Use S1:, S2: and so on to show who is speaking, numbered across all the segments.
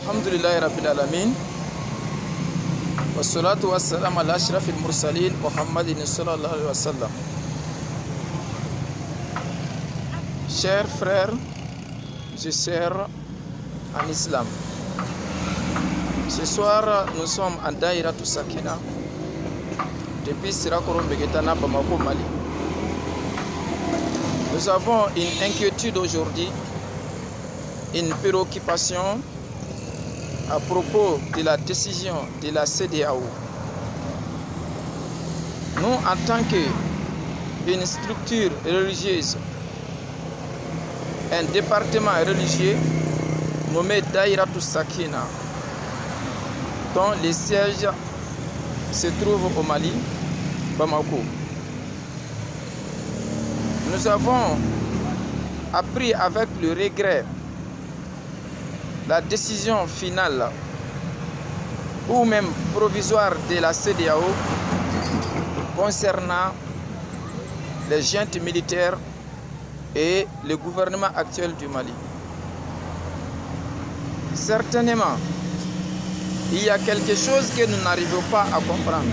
S1: Alhamdulillahi Rabbil Alamin. Wassalatu wassalamu ala ashrafil mursalin Muhammadin sallallahu alayhi wa sallam. Chers frères et sœurs en islam, ce soir nous sommes en Daïratou Sakina depuis Sirakoro Mbeketana, Bamako, Mali. Nous avons une inquiétude aujourd'hui, une préoccupation à propos de la décision de la CEDEAO. Nous, en tant qu'une structure religieuse, un département religieux nommé Daïratou Sakina, dont le siège se trouve au Mali, Bamako. Nous avons appris avec le regret la décision finale ou même provisoire de la CEDEAO concernant les juntes militaires et le gouvernement actuel du Mali. Certainement, il y a quelque chose que nous n'arrivons pas à comprendre.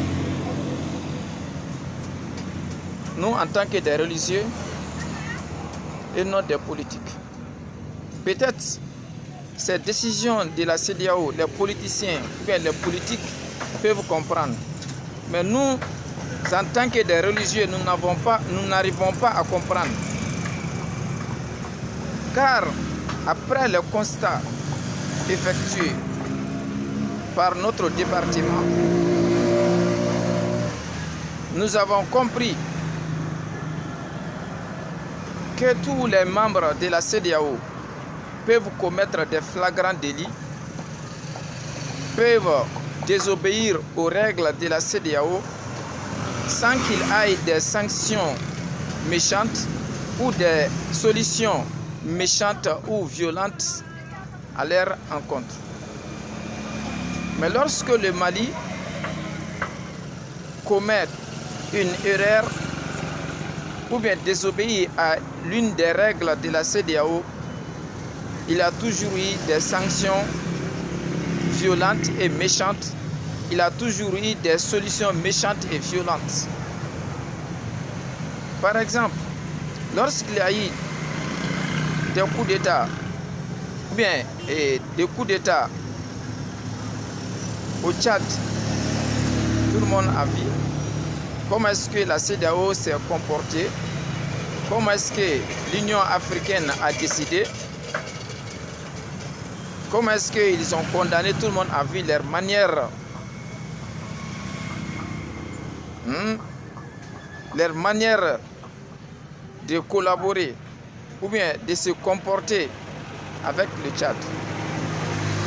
S1: Nous, en tant que des religieux et non des politiques. Peut-être cette décision de la CEDEAO, les politiciens ou bien les politiques peuvent comprendre. Mais nous, en tant que des religieux, nous n'arrivons pas à comprendre. Car après le constat effectué par notre département, nous avons compris que tous les membres de la CEDEAO peuvent commettre des flagrants délits, peuvent désobéir aux règles de la CEDEAO sans qu'il aille des sanctions méchantes ou des solutions méchantes ou violentes à leur encontre. Mais lorsque le Mali commet une erreur ou bien désobéit à l'une des règles de la CEDEAO, il a toujours eu des sanctions violentes et méchantes. Il a toujours eu des solutions méchantes et violentes. Par exemple, lorsqu'il y a eu des coups d'État, ou bien des coups d'État au Tchad, tout le monde a vu comment est-ce que la CEDEAO s'est comportée, comment est-ce que l'Union africaine a décidé, comment est-ce qu'ils ont condamné, tout le monde a vu leur manière de collaborer ou bien de se comporter avec le Tchad.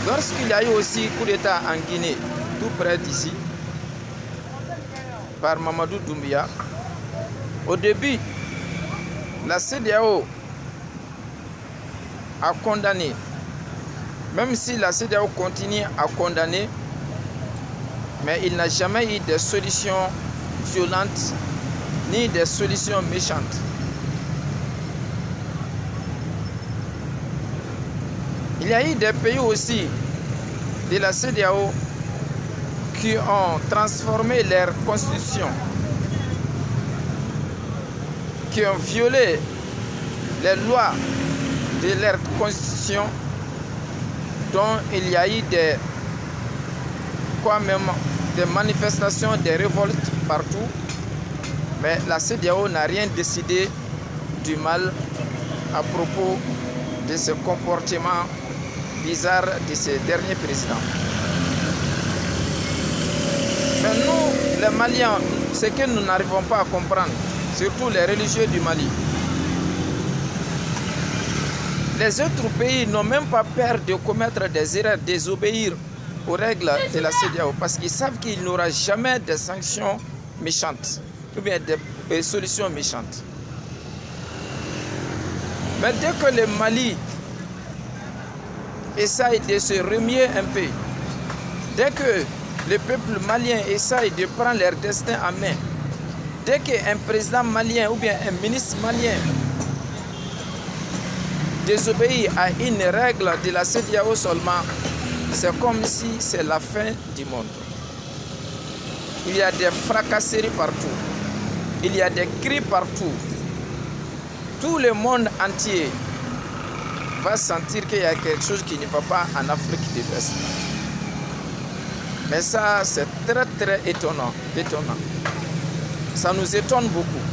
S1: Lorsqu'il y a eu aussi coup d'État en Guinée, tout près d'ici, par Mamadou Doumbia, au début, la CEDEAO a condamné. Même si la CEDEAO continue à condamner, mais il n'a jamais eu de solutions violentes ni de solutions méchantes. Il y a eu des pays aussi de la CEDEAO qui ont transformé leur constitution, qui ont violé les lois de leur constitution, dont il y a eu des manifestations, des révoltes partout. Mais la CEDEAO n'a rien décidé du mal à propos de ce comportement bizarre de ces derniers présidents. Mais nous, les Maliens, ce que nous n'arrivons pas à comprendre, surtout les religieux du Mali, les autres pays n'ont même pas peur de commettre des erreurs, désobéir aux règles de la CEDEAO, parce qu'ils savent qu'il n'y aura jamais de sanctions méchantes ou bien des solutions méchantes. Mais dès que le Mali essaye de se remuer un peu, dès que le peuple malien essaye de prendre leur destin en main, dès qu'un président malien ou bien un ministre malien désobéit à une règle de la CEDEAO seulement, c'est comme si c'est la fin du monde. Il y a des fracasseries partout. Il y a des cris partout. Tout le monde entier va sentir qu'il y a quelque chose qui ne va pas en Afrique de l'Ouest. Mais ça, c'est très très étonnant. Ça nous étonne beaucoup.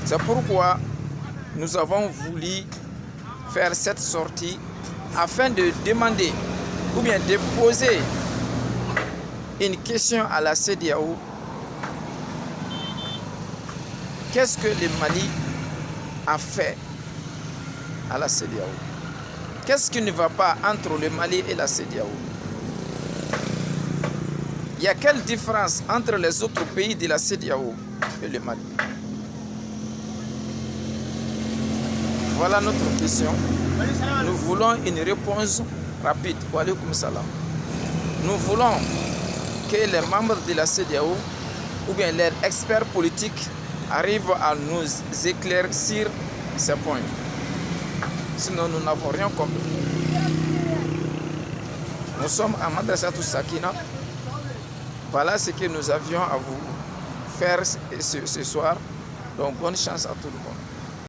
S1: C'est pourquoi nous avons voulu faire cette sortie afin de demander ou bien de poser une question à la CEDEAO. Qu'est-ce que le Mali a fait à la CEDEAO? Qu'est-ce qui ne va pas entre le Mali et la CEDEAO? Il y a quelle différence entre les autres pays de la CEDEAO et le Mali? Voilà notre question. Nous voulons une réponse rapide. Wa alaykoum salam. Nous voulons que les membres de la CEDEAO ou bien leurs experts politiques arrivent à nous éclaircir ces points. Sinon, nous n'avons rien compris. Nous sommes à Madrasatou Sakina. Voilà ce que nous avions à vous faire ce soir. Donc, bonne chance à tout le monde.